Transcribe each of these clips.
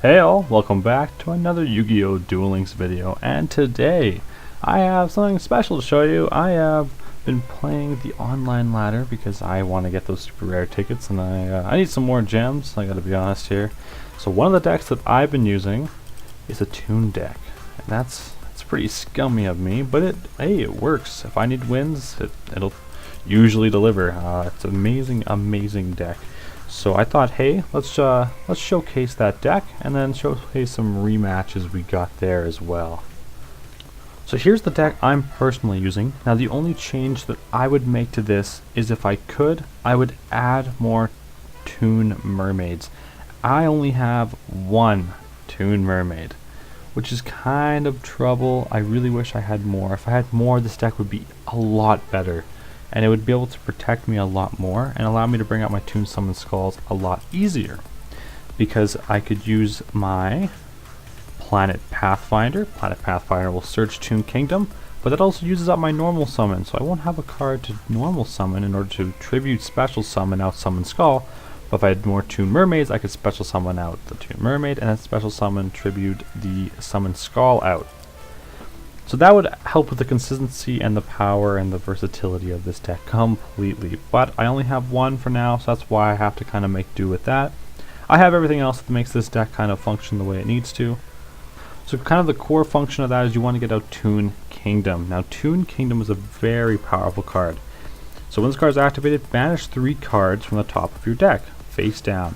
Hey all, welcome back to another Yu-Gi-Oh! Duel Links video, and today I have something special to show you. I have been playing the online ladder because I want to get those super rare tickets, and I need some more gems, I gotta be honest here. So one of the decks that I've been using is a Toon deck, and that's pretty scummy of me, but it works. If I need wins, it'll usually deliver. It's an amazing deck. So I thought, hey, let's showcase that deck and then showcase some rematches we got there as well. So here's the deck I'm personally using. Now the only change that I would make to this is if I could, I would add more Toon mermaids. I only have one Toon mermaid, which is kind of trouble. I really wish I had more. If I had more, this deck would be a lot better, and it would be able to protect me a lot more and allow me to bring out my Toon Summon Skulls a lot easier, because I could use my Planet Pathfinder. Planet Pathfinder will search Toon Kingdom, but that also uses up my normal summon, so I won't have a card to normal summon in order to tribute special summon out Summon Skull. But if I had more Toon Mermaids, I could special summon out the Toon Mermaid and then special summon tribute the Summon Skull out. So that would help with the consistency and the power and the versatility of this deck completely. But I only have one for now, so that's why I have to kind of make do with that. I have everything else that makes this deck kind of function the way it needs to. So kind of the core function of that is you want to get out Toon Kingdom. Now Toon Kingdom is a very powerful card. So when this card is activated, banish 3 cards from the top of your deck, face down.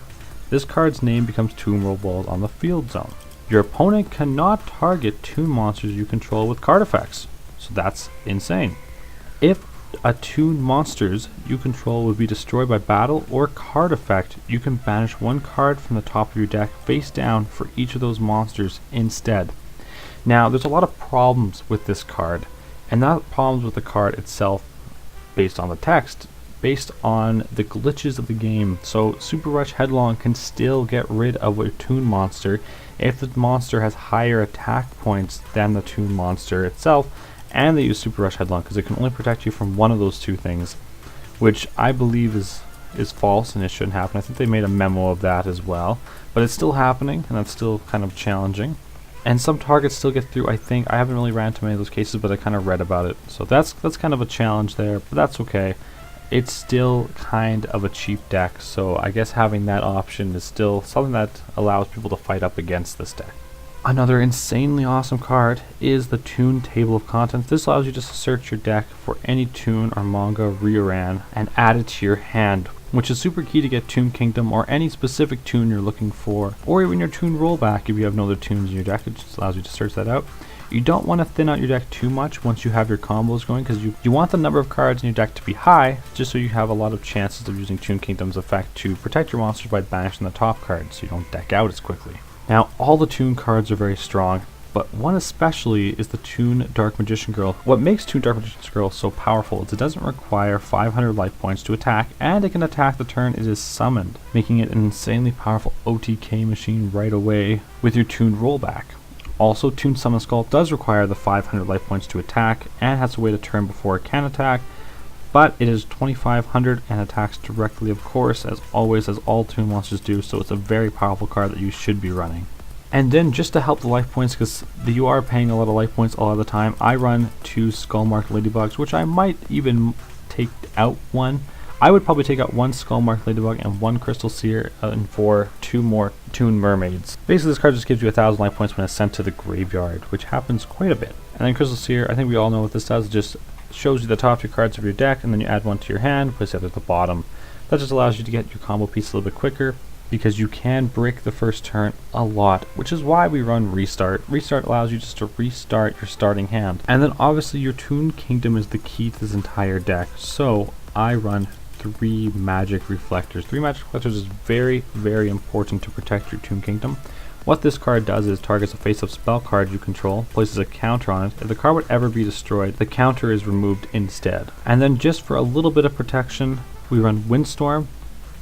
This card's name becomes Toon Roll Balls on the field zone. Your opponent cannot target Toon monsters you control with card effects, so that's insane. If a Toon monsters you control would be destroyed by battle or card effect, you can banish 1 card from the top of your deck face down for each of those monsters instead. Now there's a lot of problems with this card, and not problems with the card itself based on the text, based on the glitches of the game. So Super Rush Headlong can still get rid of a Toon monster if the monster has higher attack points than the Toon monster itself, and they use Super Rush Headlong because it can only protect you from one of those 2 things, which I believe is false and it shouldn't happen. I think they made a memo of that as well, but it's still happening, and that's still kind of challenging. And some targets still get through, I think. I haven't really ran too many of those cases, but I kind of read about it. So that's kind of a challenge there, but that's okay. It's still kind of a cheap deck, so I guess having that option is still something that allows people to fight up against this deck. Another insanely awesome card is the Toon Table of Contents. This allows you just to search your deck for any Toon or manga reran and add it to your hand, which is super key to get Toon Kingdom or any specific Toon you're looking for, or even your Toon rollback if you have no other Toons in your deck. It just allows you to search that out. You don't want to thin out your deck too much once you have your combos going, because you want the number of cards in your deck to be high, just so you have a lot of chances of using Toon Kingdom's effect to protect your monsters by banishing the top cards, so you don't deck out as quickly. Now, all the Toon cards are very strong, but one especially is the Toon Dark Magician Girl. What makes Toon Dark Magician Girl so powerful is it doesn't require 500 life points to attack, and it can attack the turn it is summoned, making it an insanely powerful OTK machine right away with your Toon rollback. Also, Toon Summon Skull does require the 500 life points to attack, and has to wait a turn before it can attack, but it is 2500 and attacks directly, of course, as always, as all Toon monsters do, so it's a very powerful card that you should be running. And then just to help the life points, because you are paying a lot of life points a lot of the time, I run 2 Skull Marked Ladybugs, which I might even take out 1. I would probably take out 1 Skull Marked Ladybug and 1 Crystal Seer, and for 2 more Toon Mermaids. Basically, this card just gives you 1000 life points when it's sent to the graveyard, which happens quite a bit. And then Crystal Seer, I think we all know what this does. It just shows you the top 2 cards of your deck, and then you add 1 to your hand, place it at the bottom. That just allows you to get your combo piece a little bit quicker, because you can break the first turn a lot, which is why we run Restart. Restart allows you just to restart your starting hand. And then obviously your Toon Kingdom is the key to this entire deck, so I run 3 Magic Reflectors. 3 Magic Reflectors is very important to protect your Toon Kingdom. What this card does is targets a face-up spell card you control, places a counter on it. If the card would ever be destroyed, the counter is removed instead. And then just for a little bit of protection, we run Windstorm.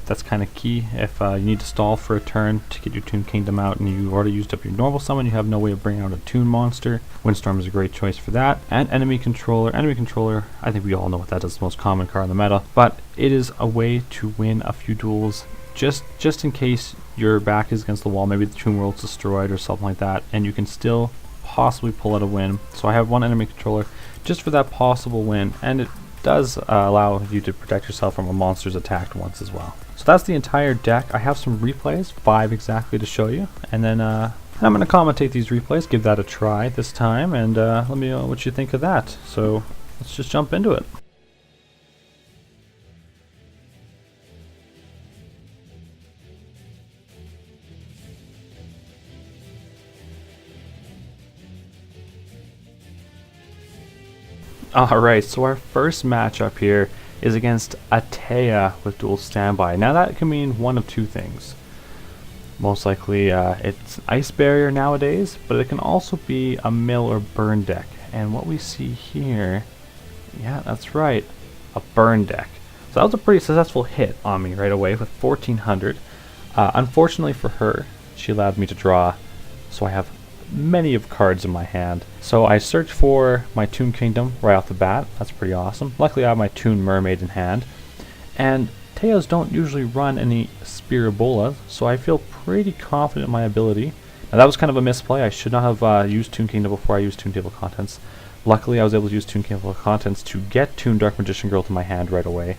That's kind of key. If you need to stall for a turn to get your Toon Kingdom out and you already used up your normal summon, you have no way of bringing out a Toon monster, Windstorm is a great choice for that. And Enemy Controller. Enemy Controller, I think we all know what that is, the most common card in the meta, but it is a way to win a few duels just in case your back is against the wall, maybe the Toon World's destroyed or something like that, and you can still possibly pull out a win. So I have one enemy controller just for that possible win, and it does allow you to protect yourself from a monster's attack once as well. So that's the entire deck. I have some replays, 5 exactly, to show you, and then I'm going to commentate these replays, give that a try this time, and let me know what you think of that. So let's just jump into it. Alright, so our first matchup here is against Atea with Dual Standby. Now that can mean one of two things. Most likely it's Ice Barrier nowadays, but it can also be a mill or burn deck. And what we see here, yeah, that's right, a burn deck. So that was a pretty successful hit on me right away with 1400. Unfortunately for her, she allowed me to draw, so I have many of cards in my hand. So I searched for my Toon Kingdom right off the bat. That's pretty awesome. Luckily I have my Toon Mermaid in hand. And Teos don't usually run any Spirabola, so I feel pretty confident in my ability. Now that was kind of a misplay. I should not have used Toon Kingdom before I used Toon Table Contents. Luckily I was able to use Toon Table Contents to get Toon Dark Magician Girl to my hand right away.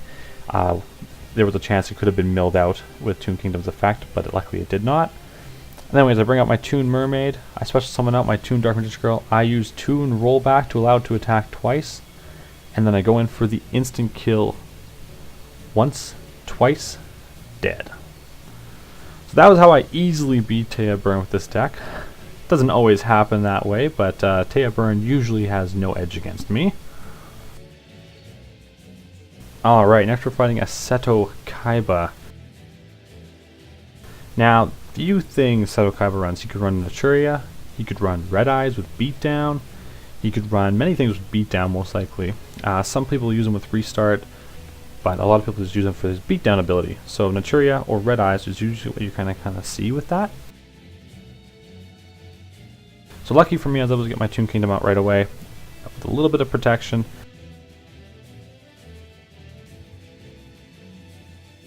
There was a chance it could have been milled out with Toon Kingdom's effect, but luckily it did not. And anyways, I bring out my Toon Mermaid, I special summon out my Toon Dark Magician Girl, I use Toon Rollback to allow it to attack twice, and then I go in for the instant kill once, twice, dead. So that was how I easily beat Taya Burn with this deck. Doesn't always happen that way, but Taya Burn usually has no edge against me. Alright, next we're fighting a Seto Kaiba. Now, few things Seto Kaiba runs. He could run Naturia, he could run Red Eyes with Beatdown, he could run many things with Beatdown most likely. Some people use him with Restart, but a lot of people just use him for his Beatdown ability. So Naturia or Red Eyes is usually what you kind of see with that. So lucky for me, I was able to get my Toon Kingdom out right away with a little bit of protection.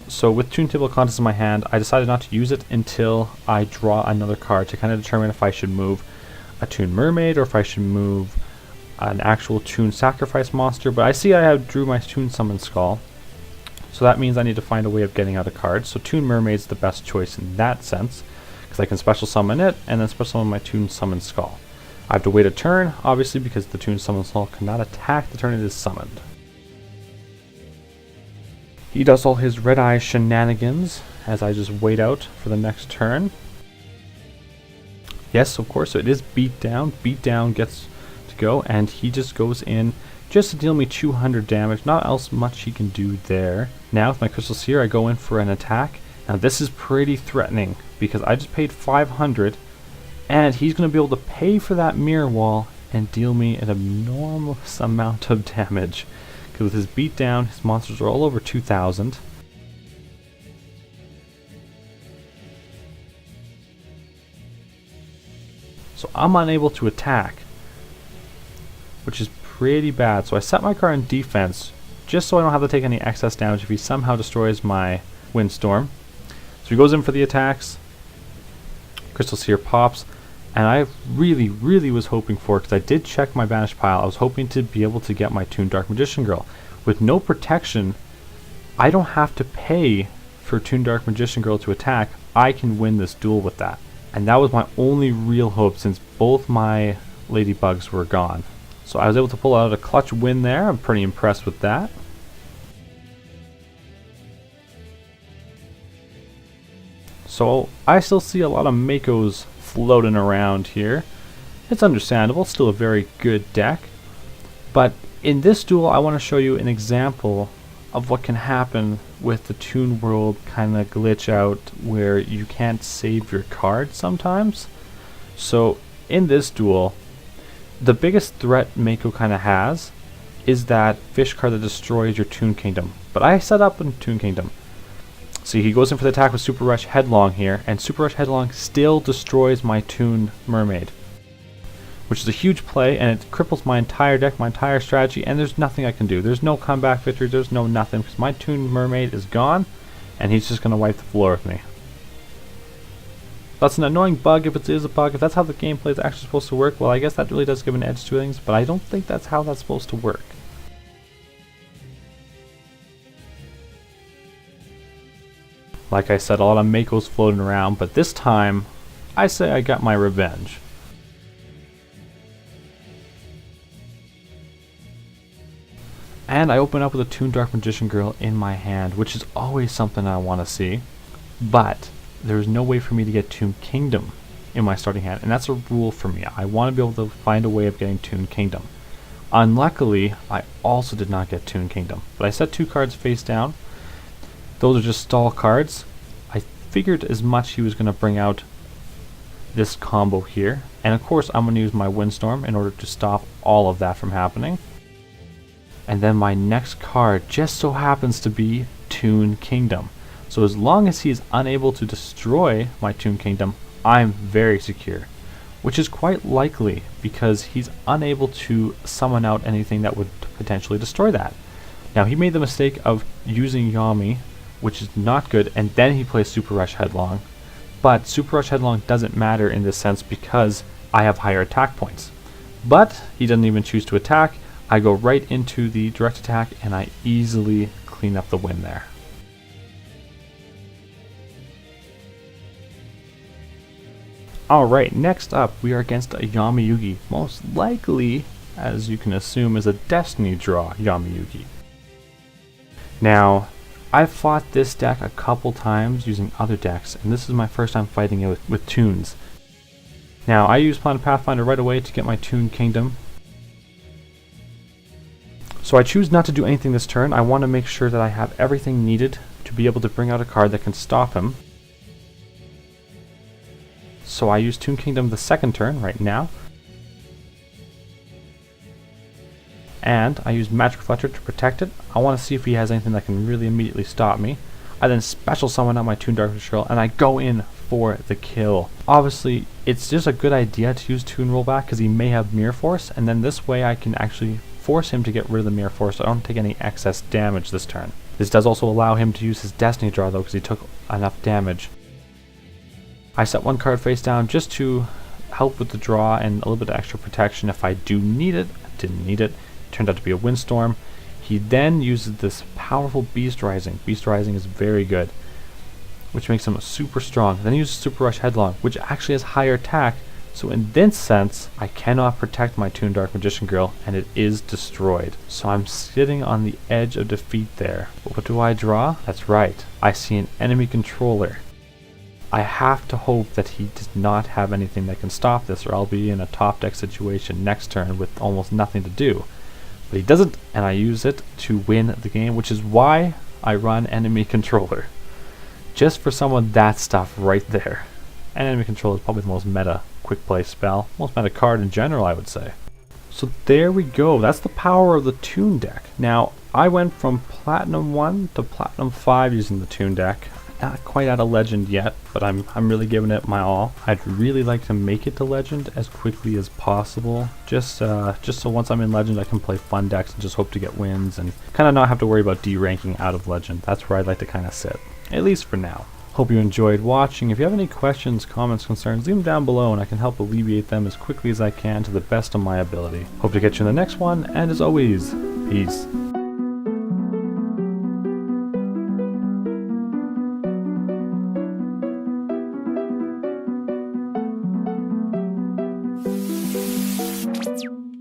So with Toon Table Contents in my hand, I decided not to use it until I draw another card to kind of determine if I should move a Toon Mermaid or if I should move an actual Toon Sacrifice monster. But I see I drew my Toon Summon Skull, so that means I need to find a way of getting out a card. So Toon Mermaid is the best choice in that sense, because I can special summon it and then special summon my Toon Summon Skull. I have to wait a turn, obviously, because the Toon Summon Skull cannot attack the turn it is summoned. He does all his Red Eye shenanigans as I just wait out for the next turn. Yes, of course, so it is Beatdown. Beatdown gets to go, and he just goes in just to deal me 200 damage. Not else much he can do there. Now with my Crystal Seer, I go in for an attack. Now this is pretty threatening because I just paid 500, and he's going to be able to pay for that mirror wall and deal me an enormous amount of damage. Because with his Beatdown, his monsters are all over 2,000. So I'm unable to attack, which is pretty bad. So I set my card in defense, just so I don't have to take any excess damage if he somehow destroys my Windstorm. So he goes in for the attacks, Crystal Seer pops, and I really was hoping for, because I did check my banish pile, I was hoping to be able to get my Toon Dark Magician Girl. With no protection, I don't have to pay for Toon Dark Magician Girl to attack. I can win this duel with that. And that was my only real hope since both my Ladybugs were gone. So I was able to pull out a clutch win there. I'm pretty impressed with that. So I still see a lot of Makos floating around here. It's understandable, still a very good deck. But in this duel, I want to show you an example of what can happen with the Toon World kind of glitch out where you can't save your card sometimes. So in this duel, the biggest threat Mako kind of has is that fish card that destroys your Toon Kingdom. But I set up in Toon Kingdom. See, he goes in for the attack with Super Rush Headlong here, and Super Rush Headlong still destroys my Toon Mermaid, which is a huge play, and it cripples my entire deck, my entire strategy, and there's nothing I can do. There's no comeback victory, there's no nothing, because my Toon Mermaid is gone, and he's just going to wipe the floor with me. That's an annoying bug if it is a bug. If that's how the gameplay is actually supposed to work, well, I guess that really does give an edge to things, but I don't think that's how that's supposed to work. Like I said, a lot of Makos floating around, but this time, I say I got my revenge. And I open up with a Toon Dark Magician Girl in my hand, which is always something I want to see. But there's no way for me to get Toon Kingdom in my starting hand, and that's a rule for me. I want to be able to find a way of getting Toon Kingdom. Unluckily, I also did not get Toon Kingdom, but I set 2 cards face down. Those are just stall cards. I figured as much he was going to bring out this combo here, and of course I'm going to use my Windstorm in order to stop all of that from happening. And then my next card just so happens to be Toon Kingdom. So as long as he is unable to destroy my Toon Kingdom, I'm very secure. Which is quite likely because he's unable to summon out anything that would potentially destroy that. Now he made the mistake of using Yami, which is not good, and then he plays Super Rush Headlong. But Super Rush Headlong doesn't matter in this sense because I have higher attack points. But he doesn't even choose to attack. I go right into the direct attack and I easily clean up the win there. Alright, next up we are against a Yami Yugi. Most likely, as you can assume, is a Destiny draw Yami Yugi. Now, I've fought this deck a couple times using other decks, and this is my first time fighting it with Toons. Now, I use Planet Pathfinder right away to get my Toon Kingdom. So I choose not to do anything this turn. I want to make sure that I have everything needed to be able to bring out a card that can stop him. So I use Toon Kingdom the second turn right now. And I use Magic Fletcher to protect it. I want to see if he has anything that can really immediately stop me. I then special summon out my Toon Dark Magician Girl and I go in for the kill. Obviously, it's just a good idea to use Toon Rollback because he may have Mirror Force, and then this way I can actually force him to get rid of the Mirror Force so I don't take any excess damage this turn. This does also allow him to use his Destiny draw though because he took enough damage. I set 1 card face down just to help with the draw and a little bit of extra protection if I do need it. I didn't need it. It turned out to be a Windstorm. He then uses this powerful Beast Rising. Beast Rising is very good, which makes him super strong. Then he uses Super Rush Headlong, which actually has higher attack. So in this sense, I cannot protect my Toon Dark Magician Girl, and it is destroyed. So I'm sitting on the edge of defeat there. But what do I draw? That's right, I see an enemy controller. I have to hope that he does not have anything that can stop this, or I'll be in a top deck situation next turn with almost nothing to do. But he doesn't, and I use it to win the game, which is why I run enemy controller. Just for someone that stuff right there. And enemy controller is probably the most meta quick play spell, most meta card in general, I would say. So there we go, that's the power of the Toon deck. Now, I went from Platinum 1 to Platinum 5 using the Toon deck. Not quite out of Legend yet, but I'm really giving it my all. I'd really like to make it to Legend as quickly as possible, just so once I'm in Legend I can play fun decks and just hope to get wins and kind of not have to worry about D-ranking out of Legend. That's where I'd like to kind of sit, at least for now. Hope you enjoyed watching. If you have any questions, comments, concerns, leave them down below and I can help alleviate them as quickly as I can to the best of my ability. Hope to catch you in the next one, and as always, peace.